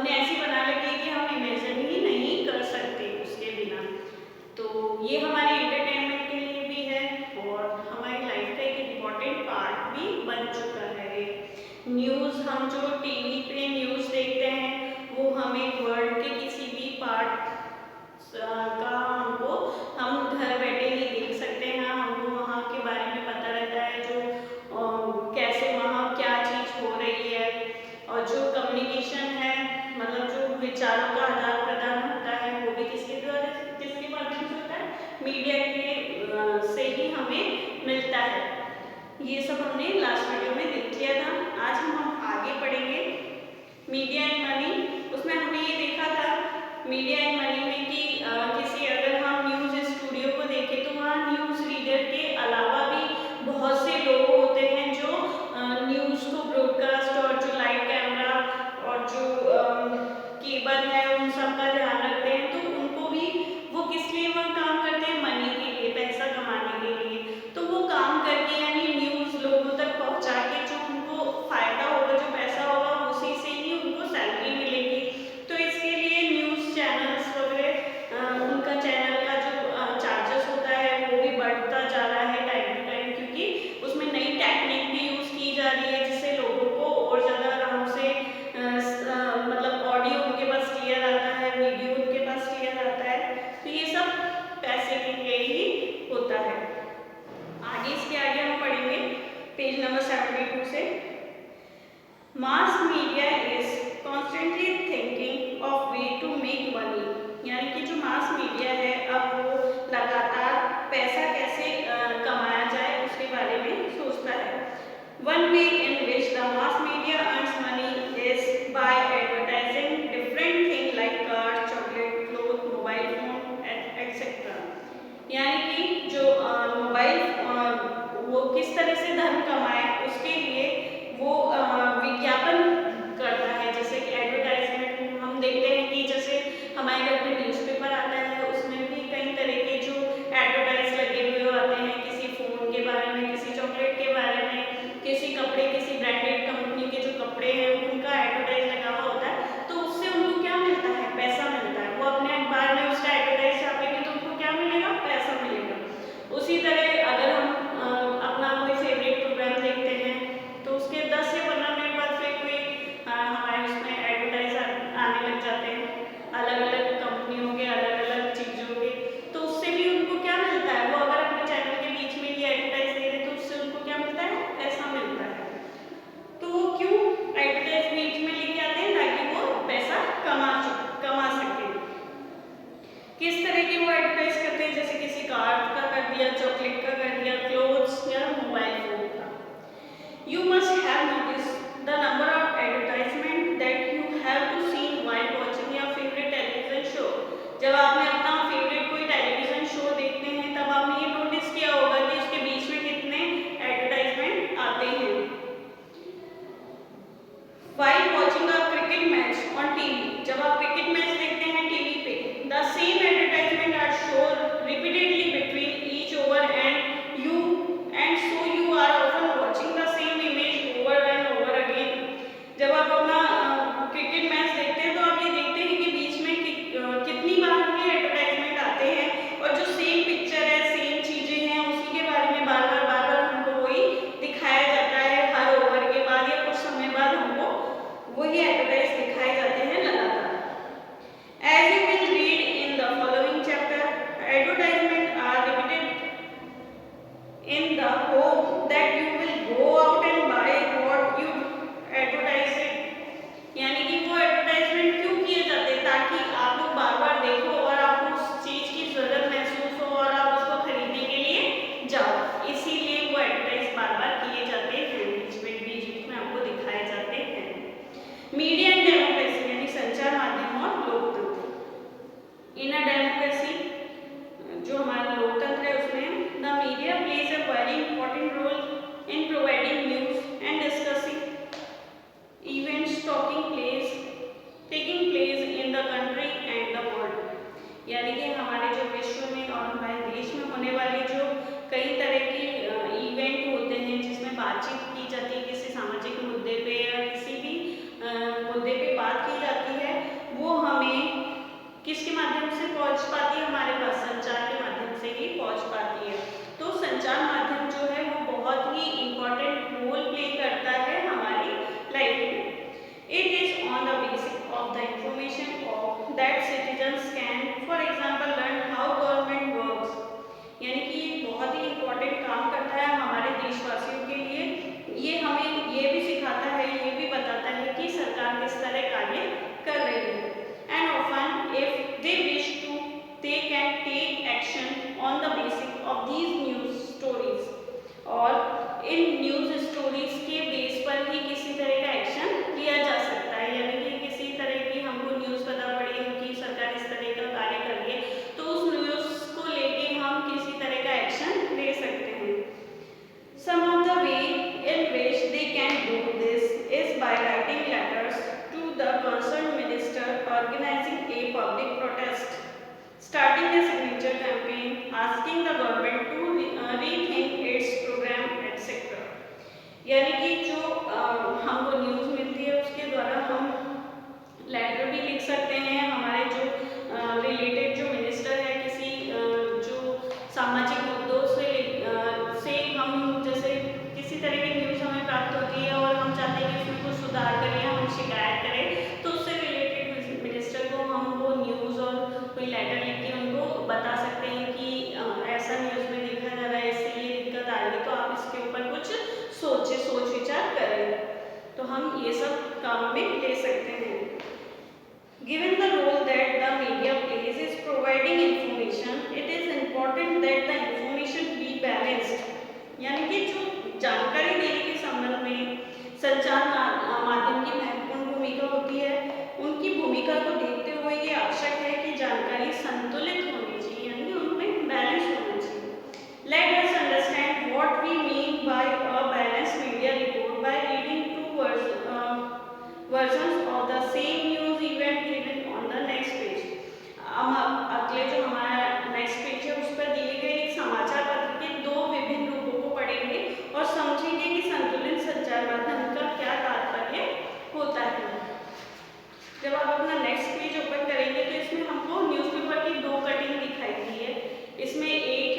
हमने ऐसी बना रखी है कि हम इमेजिन ही नहीं कर सकते उसके बिना। तो ये हमारे एंटरटेनमेंट के लिए भी है और हमारी लाइफ का एक इम्पॉर्टेंट पार्ट भी बन चुका है। न्यूज़, हम जो टीवी पे न्यूज़ देखते हैं वो हमें वर्ल्ड के किसी भी पार्ट का हमको हम घर बैठे ही देख सकते हैं। हमको वहाँ के बारे में पता रहता है जो कैसे वहाँ क्या चीज़ हो रही है, और जो कम्युनिकेशन है मतलब जो विचारों का आदान प्रदान होता है वो भी किसके द्वारा, किसके माध्यम से होता है, मीडिया के से ही हमें मिलता है। ये सब हमने लास्ट वीडियो में देख लिया था। आज हम आगे पढ़ेंगे मीडिया एंड मनी। उसमें हमने ये देखा था मीडिया एंड मनी में कि किसी अगर हम न्यूज़ स्टूडियो को देखें तो वहाँ न्यूज़ रीडर के अलावा भी बहुत से लोग होते हैं जो न्यूज़ को ब्रॉडकास्ट और जो लाइव कैमरा और जो केबल है उन सब का ध्यान रखते हैं। तो उनको भी वो किस लिए वह काम करते हैं, मनी के लिए, पैसा कमाने के लिए। तो वो काम करके यानी न्यूज़ लोगों तक पहुँचा के जो उनको फ़ायदा होगा, जो पैसा होगा उसी से ही उनको सैलरी मिलेगी। तो इसके लिए न्यूज़ चैनल्स वगैरह उनका चैनल का जो चार्जेस होता है वो भी बढ़ता जा रहा है टाइम टू टाइम, क्योंकि उसमें नई टेक्निक भी यूज़ की जा रही है जिससे लोगों को और ज़्यादा आराम से मतलब ऑडियो उनके पास क्लियर आता है, वीडियो उनके पास क्लियर आता है। तो ये सब पैसे के लिए ही होता है। आगे इसके आगे हम पढ़ेंगे पेज नंबर 72 से। Mass media is constantly thinking of way to make money, यानी कि जो मास मीडिया है अब वो लगातार पैसा कैसे कमाया जाए उसके बारे में सोचता है। One way in which the mass media earns money is by advertising different thing like car, chocolate, cloth, mobile phone etcetera. यानी कि जो मोबाइल वो किस तरह से धन कमाए उसके लिए वो विज्ञापन करता है। जैसे कि एडवर्टाइजमेंट हम देखते हैं कि जैसे हमारे घर में न्यूज़पेपर आता है उसमें भी कई तरह के जो एडवर्टाइज लगे हुए आते हैं, किसी फ़ोन के बारे में, किसी चॉकलेट के बारे में, किसी कपड़े, किसी ब्रांडेड कंपनी के जो कपड़े हैं उनका एडवर्टाइज लगा हुआ होता है। तो उससे उनको क्या मिलता है, पैसा मिलता है। वो अपने अखबार में उसका एडवर्टाइज छापेंगे तो उनको क्या मिलेगा, पैसा मिलेगा। उसी तरह अगर हम अपना कोई फेवरेट प्रोग्राम देखते हैं तो उसके 10 से 15 मिनट बाद फिर कोई हमारे उसमें एडवर्टाइज आने लग जाते हैं अलग अलग कंपनियों के, अलग अलग चीज़ों के। तो उससे भी उनको क्या मिलता है, वो अगर अपने चैनल के बीच में ये एडवर्टाइज दे रहे तो उससे उनको क्या मिलता है, पैसा मिलता है। तो वो क्यों एडवर्टाइज बीच में लेके आते हैं, ताकि वो पैसा कमा सके। किस तरह की वो एडवर्टाइज करते हैं, जैसे किसी कार का कर दिया, चॉकलेट का कर दिया, क्लोथ्स या मोबाइल फोन का। You must have noticed the number of advertisement that you have to see while watching your favorite television show. जब आपने अपना फेवरेट कोई टेलीविजन शो देखते हैं तब आपने ये नोटिस किया होगा कि उसके बीच में कितने एडवर्टाइजमेंट आते हैं। While watching a cricket match on TV, जब आप क्रिकेट मैच देखते हैं टीवी पे, the same advertisement are shown repeatedly between each over and so you are often watching the same image over and over again. जब आप अपना cricket match देखते हैं तो आप ये देखते हैं कि बीच में कितनी बार ये एडवर्टाइजमेंट आते हैं और जो सेम पिक्चर है, सेम चीज़ें हैं, उसी के बारे में बार बार हमको वही दिखाया जाता है। हर ओवर के बाद या कुछ समय बाद हमको वही एडवर्टाइज दिखाए जाते हैं लगातार। As you will read in the following chapter, advertisements are repeated in the hope that you will go out and buy what you advertise it. यानी कि वो एडवर्टाइजमेंट क्यों किए जाते हैं, ताकि आप लोग बार बार देखो और आपको उस चीज़ की ज़रूरत महसूस हो और आप उसको खरीदने के लिए जाओ। इसीलिए वो एडवर्टाइज बार बार किए जाते हैं, बीच में आपको दिखाए जाते हैं। मीडिया एंड डेमोक्रेसी, यानी संचार माध्यम और लोकतंत्र। इन अ डेमोक्रेसी, जो हमारा लोकतंत्र है उसमें the media plays a very important role in providing news and discussing events taking place in the country and the world. यानी कि हमारे जो विश्व में और हमारे देश में होने वाली जो कई तरह की इवेंट होते हैं जिसमें बातचीत की जाती है, किसी सामाजिक मुद्दे पे या किसी भी मुद्दे पे बात की जाती है, किसके माध्यम से पहुंच पाती है हमारे पास, संचार के माध्यम से ही पहुंच पाती है। तो संचार माध्यम जो है वो बहुत ही इम्पोर्टेंट रोल प्ले करता है हमारी लाइफ में। It is on the basis of the information of that citizens can for example learn how government works, यानी कि ये बहुत ही इम्पोर्टेंट काम करता है हमारे देशवासियों के लिए। ये हमें ये भी सिखाता है, ये भी बताता है कि सरकार किस तरह कार्य कर रही है। And often if they wish to they can take action on the basis of these news stories, और इन न्यूज स्टोरीज के बेस पर ही किसी तरह का एक्शन लिया जा सकता है। यानी कि किसी तरह की हमको न्यूज़ पता पड़ी कि सरकार इस तरह का कार्य कर रही है, तो उस न्यूज़ को लेके हम किसी तरह का एक्शन ले सकते हैं। Some of the way in which they can do this is by writing letters to the concerned minister, organizing a public protest, starting a signature campaign, asking the government to rethink its program, etc. यानी कि जो हमको news मिलती है उसके द्वारा हम letter भी लिख सकते हैं। हमारे जो रिलेटेड जो मिनिस्टर है, किसी जो सामाजिक मुद्दों से हम जैसे किसी तरह की न्यूज़ हमें प्राप्त होती है और हम चाहते हैं कि उसमें कुछ सुधार करें, हम शिकायत करें, तो उससे रिलेटेड मिनिस्टर को हम वो न्यूज़ और कोई लेटर लिख के उनको बता सकते हैं कि ऐसा न्यूज़ में देखा जा रहा है, इससे ये दिक्कत आ रही है, तो आप इसके ऊपर कुछ सोच विचार करें। तो हम ये सब काम में ले सकते हैं। Given the role that the media plays is providing information, it is important that the information be balanced. यानी कि जो जानकारी देने के संबंध में संचार माध्यम की महत्वपूर्ण भूमिका होती है, उनकी भूमिका को देखते हुए ये आवश्यक है कि जानकारी संतुलित होनी चाहिए, यानी कि उनमें बैलेंस होना चाहिए। Let us understand what we mean by a balanced media report by reading two versions of the same news event given on the next page. अगले जो हमारा नेक्स्ट पेज है उस पर दिए गए एक समाचार पत्र के दो विभिन्न रूपों को पढ़ेंगे और समझेंगे कि संतुलित संचार माध्यम का क्या तात्पर्य होता है। जब आप अपना नेक्स्ट पेज ओपन करेंगे तो इसमें हमको न्यूज़पेपर की दो कटिंग दिखाई दी है। इसमें एक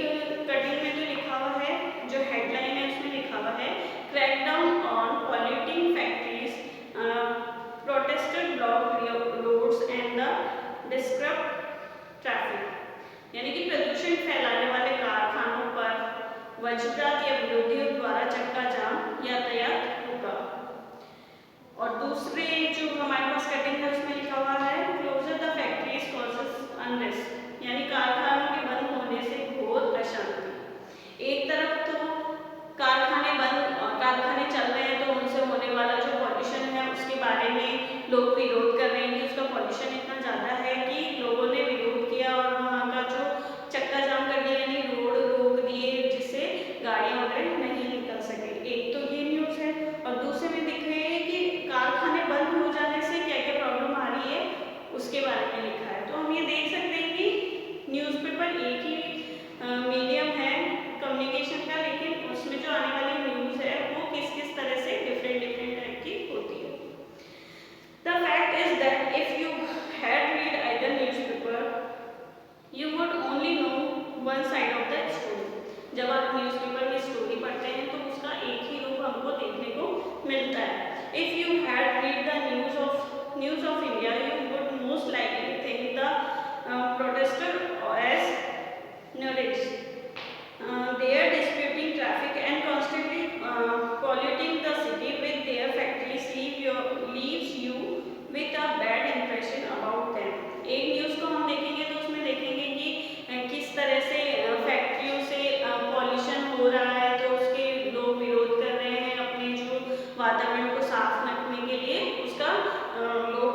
कटिंग में जो लिखा हुआ है, जो हेडलाइन है उसमें लिखा हुआ है crackdown on polluting factories, protester block roads and the disturb traffic, यानी कि प्रदूषण फैलाने वाले कारखानों पर वज्रपात या विरोधियों द्वारा चक्का जाम यातायात होगा। और दूसरे जो हमारे पास कटिंग है उसमें लिखा हुआ है closure the factories causes unrest, यानी कारखानों के बंद होने से घोर अशांति। एक तरफ तो कारखाने चल रहे हैं तो उनसे होने वाला जो पॉल्यूशन है उसके बारे में लोग विरोध कर रहे हैं कि उसका पॉल्यूशन इतना ज़्यादा है कि लोगों ने विरोध किया और वहाँ का जो चक्का जाम कर दिया, यानी रोड रोक दिए जिससे गाड़ियाँ वगैरह नहीं निकल सके। एक तो ये न्यूज़ है और दूसरे में दिख रही है कि कारखाने बंद हो जाने से क्या क्या प्रॉब्लम आ रही है उसके बारे में लिखा है। तो हम ये देख सकते हैं कि न्यूज़पेपर एक ही मीडियम है कम्युनिकेशन का, लेकिन उसमें जो आने वाली न्यूज़ है वो किस किस तरह से डिफरेंट टाइप की होती है। The fact is that if you had read either newspaper, you would only know one side of the story. जब आप न्यूज़पेपर में स्टोरी पढ़ते हैं तो उसका एक ही रूप हमको देखने को मिलता है। If you had read the news of India, you would most likely think the protester as nudists. They are disputing traffic and constantly polluting the city with their factories leaves you with a bad impression about them. एक news को हम देखेंगे तो उसमें देखेंगे कि किस तरह से फैक्ट्रियों से पॉल्यूशन हो रहा है, तो उसके लोग विरोध कर रहे हैं अपने जो वातावरण को साफ रखने के लिए, उसका लोग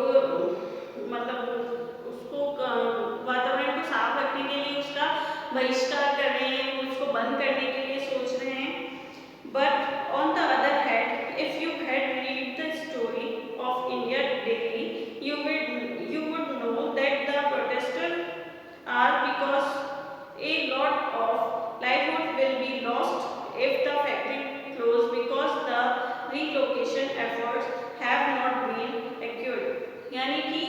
मतलब उसको वातावरण को साफ रखने के लिए उसका बहिष्कार कर रहे हैं, उसको बंद करने के लिए सोच रहे हैं। But on the other hand, if you had read the story of India daily, you would know that the protesters are because a lot of livelihood will be lost if the factory closed because the relocation efforts have not been acute. यानी कि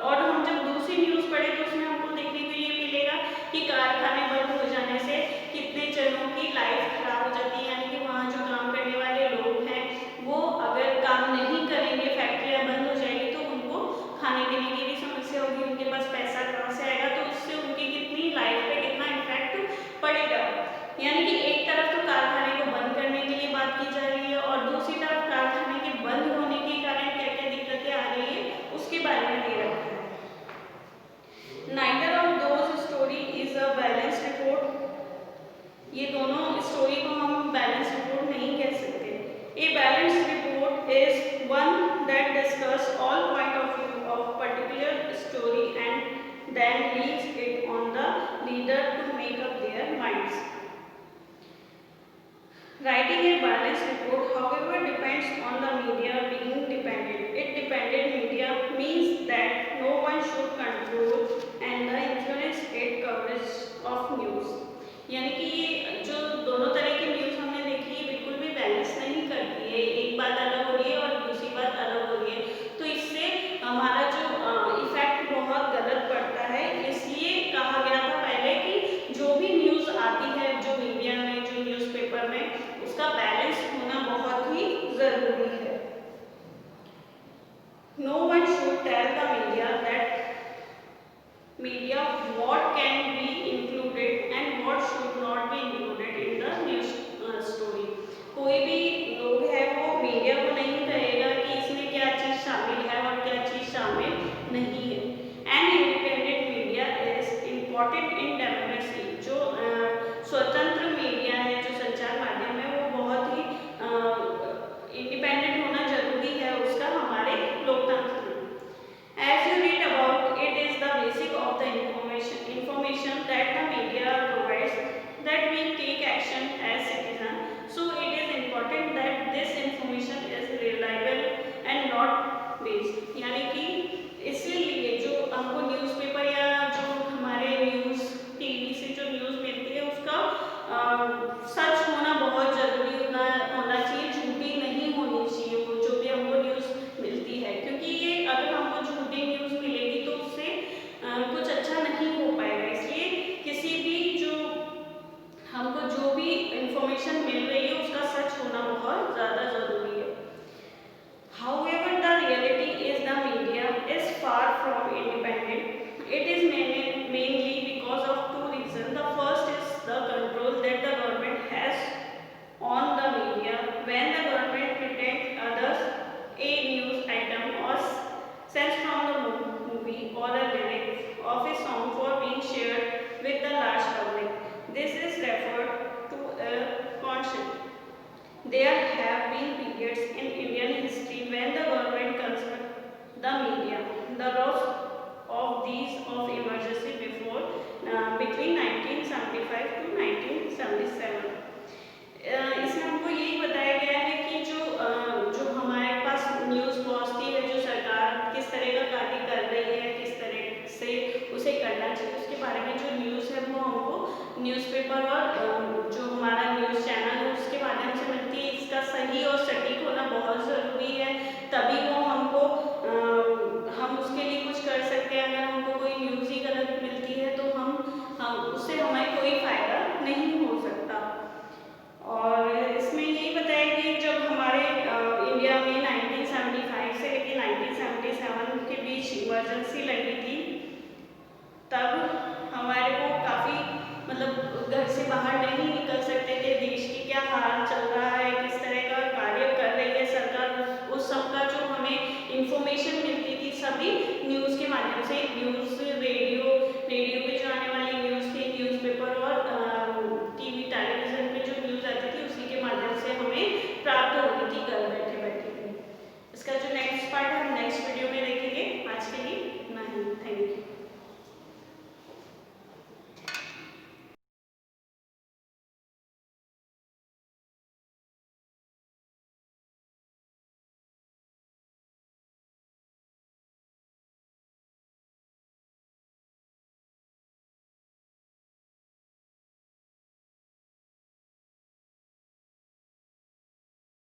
और हम जब दूसरी news पढ़े तो उसमें कि कारखाने बंद हो जाने से कितने जनों की लाइफ खराब हो जाती है, यानी कि वहाँ जो काम करने वाले लोग हैं वो अगर काम नहीं करेंगे, फैक्ट्रियाँ बंद हो जाएगी तो उनको खाने पीने की भी समस्या होगी, उनके पास पैसा कहाँ से आएगा, तो उससे उनकी कितनी लाइफ पे कितना इफेक्ट पड़ेगा। यानी कि एक तरफ तो कारखाने को बंद करने के लिए बात की जा रही है और दूसरी तरफ कारखाने के बंद होने के कारण क्या क्या दिक्कतें आ रही है उसके बारे में दे रखा है। Neither of those story is a balanced report। ये दोनों स्टोरी को हम बैलेंस रिपोर्ट नहीं कह सकते। A balanced report is one that discuss all point of view of particular story and then leaves it on the reader to make up their minds। Writing a balanced report, however, depends on the media being dependent। It dependent media means that no one should control and the influence its coverage of news। यानी कि ये जो दोनों तरह की news हमने देखी है बिल्कुल भी बैलेंस नहीं करती है, एक बात अलग हो रही है और दूसरी बात अलग हो रही है, तो इससे हमारा जो इफेक्ट बहुत गलत पड़ता है। इसलिए कहा गया था पहले कि जो भी न्यूज़ आती है, जो मीडिया में, जो न्यूज़पेपर में, उसका बैलेंस होना बहुत ही जरूरी है। No one should tell the media what can be included and what should not be included in the news story। कोई भी लोग है वो मीडिया को नहीं कहेगा कि इसमें क्या चीज़ शामिल है और क्या चीज़ शामिल नहीं है। An independent media is important in democracy। जो स्वतंत्र मीडिया है, जो संचार माध्यम है, वो बहुत ही इंडिपेंडेंट होना जरूरी है उसका हमारे लोकतंत्र में। As you read about, it is the basic of the information that the media provides that we take action as citizens। So it is important that this information is reliable and not based। यानी कि इसीलिए जो हमको newspaper या जो हमारे news TV से जो न्यूज़ मिलती है उसका सच होना बहुत जरूरी होना चाहिए, झूठी नहीं होनी चाहिए वो जो भी हमको न्यूज़ मिलती है, क्योंकि ये अगर हमको झूठी न्यूज़ मिलेगी तो उससे कुछ अच्छा नहीं हो पाएगा। इसलिए किसी भी जो हमको जो भी इंफॉर्मेशन मिल रही है उसका सच होना बहुत ज़्यादा जरूरी है। However, the reality is the media is far from independent। It is mainly because of two reasons। The first is the control that the government has on the media। When the government pretends others a news item or sense from the movie or a lyric of a song for being shared with the large public, this is referred to a conscience। There have been periods in Indian history when the government consulted the media। The roles of these of emergency between 1975 to 1977। इसमें हमको यही बताया गया है कि जो हमारे पास news पहुँचती है, जो सरकार किस तरह का कार्य कर रही है, किस तरह से उसे करना चाहिए, उसके बारे में जो न्यूज़ है वो हमको न्यूज़पेपर और जो हमारा न्यूज़ चैनल है उसके माध्यम से मिलती है। इसका सही और सटीक होना बहुत ज़रूरी है, तभी वो हमको हम उसके लिए कुछ कर सकते हैं। अगर हमको कोई न्यूज़ ही गलत मिलती है तो हम उससे हमें कोई फ़ायदा नहीं हो सकता। और इसमें यही बताया कि जब हमारे इंडिया में 1975 से लेकर 1977 के बीच इमरजेंसी लगी थी, तब हमारे को काफ़ी मतलब घर से बाहर नहीं निकल सकते थे। देश की क्या हाल चल रहा है, किस तरह का कार्य कर रही है सरकार, उस सब का जो हमें इंफॉर्मेशन मिलती थी सभी न्यूज़ के माध्यम से। न्यूज़